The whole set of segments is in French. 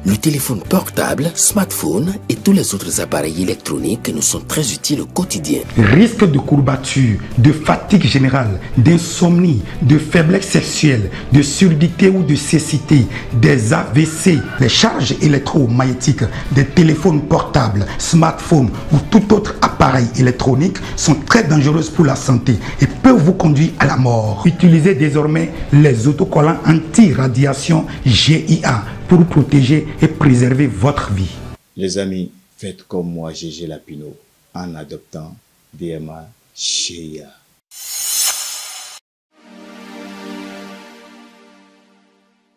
Le téléphone portable, smartphone et tous les autres appareils électroniques nous sont très utiles au quotidien. Risque de courbature, de fatigue générale, d'insomnie, de faiblesse sexuelle, de surdité ou de cécité, des AVC, les charges électromagnétiques des téléphones portables, smartphones ou tout autre appareil électronique sont très dangereuses pour la santé et peuvent vous conduire à la mort. Utilisez désormais les autocollants anti-radiation GIA pour protéger et préserver votre vie. Les amis, faites comme moi, Gégé Lapino, en adoptant DMA GIA.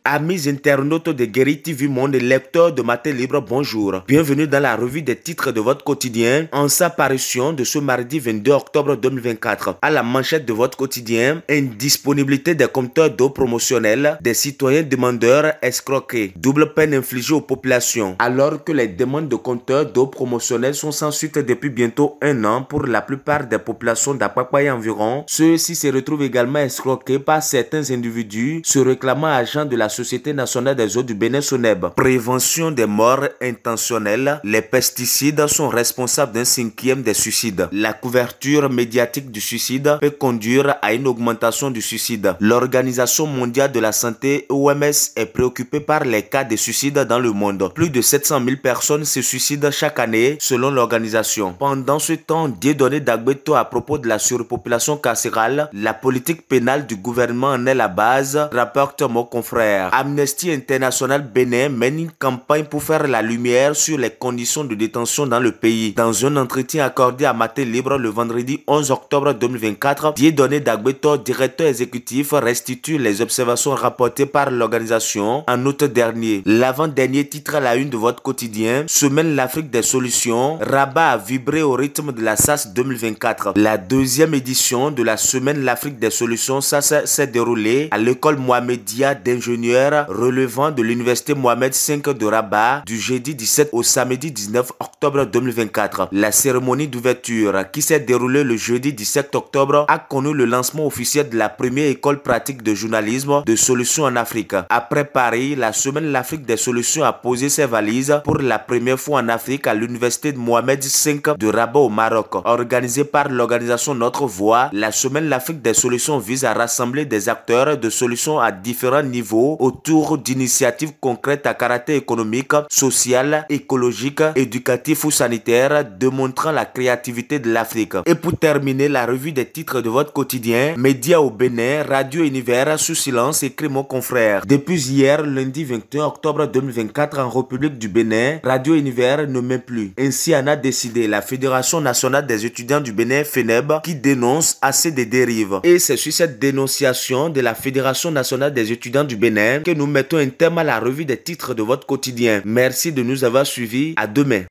Amis internautes de Guéri TV Monde et lecteurs de Matin Libre, bonjour. Bienvenue dans la revue des titres de votre quotidien en sa parution de ce mardi 22 octobre 2024. À la manchette de votre quotidien, indisponibilité des compteurs d'eau promotionnels, des citoyens demandeurs escroqués, double peine infligée aux populations. Alors que les demandes de compteurs d'eau promotionnels sont sans suite depuis bientôt un an pour la plupart des populations d'Apakpa et environ, ceux-ci se retrouvent également escroqués par certains individus se réclamant agents de la Société nationale des eaux du Bénin-Soneb. Prévention des morts intentionnelles. Les pesticides sont responsables d'un 5e des suicides. La couverture médiatique du suicide peut conduire à une augmentation du suicide. L'Organisation mondiale de la santé OMS est préoccupée par les cas de suicide dans le monde. Plus de 700 000 personnes se suicident chaque année selon l'organisation. Pendant ce temps, Dieudonné Dagbeto à propos de la surpopulation carcérale, la politique pénale du gouvernement en est la base, rapporte mon confrère. Amnesty International Bénin mène une campagne pour faire la lumière sur les conditions de détention dans le pays. Dans un entretien accordé à Matin Libre le vendredi 11 octobre 2024, Dieudonné Dagbeto, directeur exécutif, restitue les observations rapportées par l'organisation en août dernier. L'avant-dernier titre à la une de votre quotidien, Semaine l'Afrique des solutions, Rabat a vibré au rythme de la SAS 2024. La deuxième édition de la Semaine l'Afrique des solutions SAS s'est déroulée à l'école Mohamedia d'ingénieurs relevant de l'université Mohamed V de Rabat du jeudi 17 au samedi 19 octobre 2024. La cérémonie d'ouverture qui s'est déroulée le jeudi 17 octobre a connu le lancement officiel de la première école pratique de journalisme de solutions en Afrique. Après Paris, la Semaine l'Afrique des solutions a posé ses valises pour la première fois en Afrique à l'université de Mohamed V de Rabat au Maroc. Organisée par l'organisation Notre Voix, la Semaine l'Afrique des solutions vise à rassembler des acteurs de solutions à différents niveaux autour d'initiatives concrètes à caractère économique, social, écologique, éducatif ou sanitaire, démontrant la créativité de l'Afrique. Et pour terminer la revue des titres de votre quotidien, Médias au Bénin, Radio Univers sous silence, écrit mon confrère. Depuis hier, lundi 21 octobre 2024, en République du Bénin, Radio Univers ne met plus. Ainsi en a décidé la Fédération nationale des étudiants du Bénin, FENEB, qui dénonce assez de dérives. Et c'est sur cette dénonciation de la Fédération nationale des étudiants du Bénin que nous mettons un terme à la revue des titres de votre quotidien. Merci de nous avoir suivis. À demain.